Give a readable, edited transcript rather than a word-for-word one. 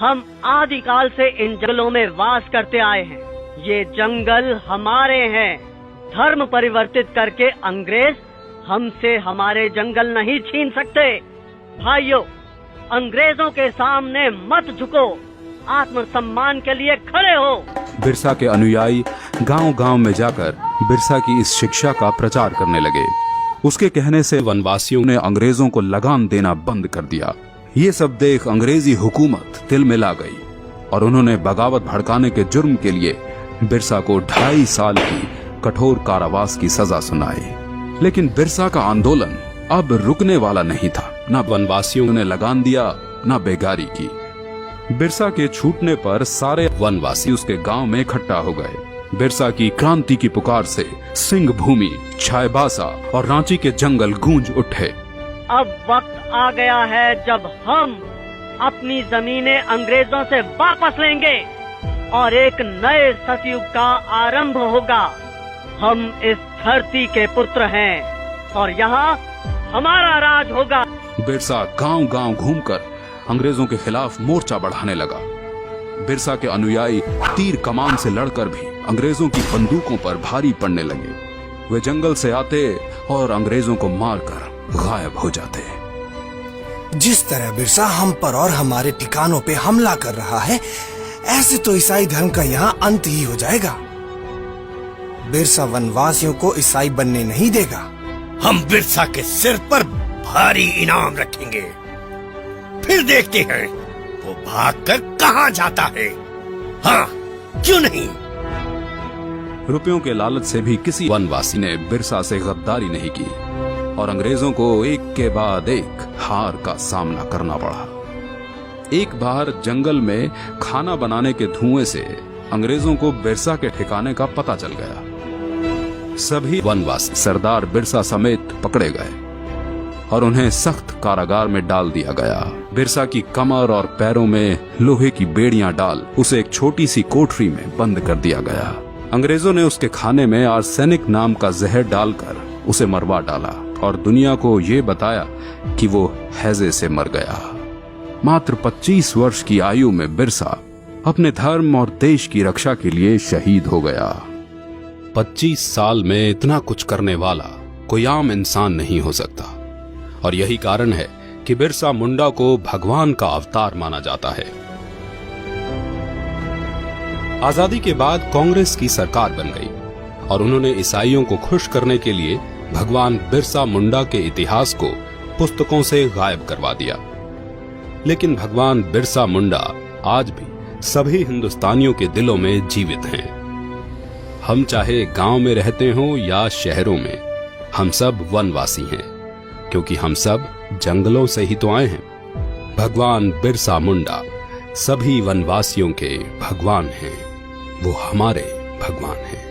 हम आदिकाल से इन जंगलों में वास करते आए हैं। ये जंगल हमारे हैं। धर्म परिवर्तित करके अंग्रेज हमसे हमारे जंगल नहीं छीन सकते। भाइयों, अंग्रेजों के सामने मत झुको, आत्मसम्मान के लिए खड़े हो। बिरसा के अनुयायी गांव-गांव में जाकर बिरसा की इस शिक्षा का प्रचार करने लगे। उसके कहने से वनवासियों ने अंग्रेजों को लगाम देना बंद कर दिया। ये सब देख अंग्रेजी हुकूमत तिलमिला गई और उन्होंने बगावत भड़काने के जुर्म के लिए बिरसा को 2.5 साल की कठोर कारावास की सजा सुनाई। लेकिन बिरसा का आंदोलन अब रुकने वाला नहीं था। न वनवासियों ने लगान दिया, न बेगारी की। बिरसा के छूटने पर सारे वनवासी उसके गांव में इकट्ठा हो गए। बिरसा की क्रांति की पुकार से सिंह भूमि, चाईबासा और रांची के जंगल गूंज उठे। अब वक्त आ गया है जब हम अपनी जमीनें अंग्रेजों से वापस लेंगे और एक नए सतयुग का आरंभ होगा। हम इस धरती के पुत्र हैं और यहाँ हमारा राज होगा। बिरसा गांव-गांव घूमकर अंग्रेजों के खिलाफ मोर्चा बढ़ाने लगा। बिरसा के अनुयायी तीर कमान से लड़कर भी अंग्रेजों की बंदूकों पर भारी पड़ने लगे। वे जंगल से आते और अंग्रेजों को मारकर गायब हो जाते। जिस तरह बिरसा हम पर और हमारे ठिकानों पे हमला कर रहा है, ऐसे तो ईसाई धर्म का यहाँ अंत ही हो जाएगा। बिरसा वनवासियों को ईसाई बनने नहीं देगा। हम बिरसा के सिर पर भारी इनाम रखेंगे, फिर देखते हैं वो भागकर कहाँ जाता है। हाँ, क्यों नहीं? रुपयों के लालच से भी किसी वनवासी ने बिरसा से गद्दारी नहीं की और अंग्रेजों को एक के बाद एक हार का सामना करना पड़ा। एक बार जंगल में खाना बनाने के धुएं से अंग्रेजों को बिरसा के ठिकाने का पता चल गया। सभी वनवासी सरदार बिरसा समेत पकड़े गए और उन्हें सख्त कारागार में डाल दिया गया। बिरसा की कमर और पैरों में लोहे की बेड़ियां डाल उसे एक छोटी सी कोठरी में बंद कर दिया गया। अंग्रेजों ने उसके खाने में आर्सेनिक नाम का जहर डालकर उसे मरवा डाला और दुनिया को ये बताया कि वो हैजे से मर गया। मात्र 25 वर्ष की आयु में बिरसा अपने धर्म और देश की रक्षा के लिए शहीद हो गया। 25 साल में इतना कुछ करने वाला कोई आम इंसान नहीं हो सकता और यही कारण है कि बिरसा मुंडा को भगवान का अवतार माना जाता है। आजादी के बाद कांग्रेस की सरकार बन गई और उन्होंने ईसाइयों को खुश करने के लिए भगवान बिरसा मुंडा के इतिहास को पुस्तकों से गायब करवा दिया। लेकिन भगवान बिरसा मुंडा आज भी सभी हिंदुस्तानियों के दिलों में जीवित हैं। हम चाहे गांव में रहते हों या शहरों में, हम सब वनवासी हैं, क्योंकि हम सब जंगलों से ही तो आए हैं। भगवान बिरसा मुंडा सभी वनवासियों के भगवान हैं। वो हमारे भगवान हैं।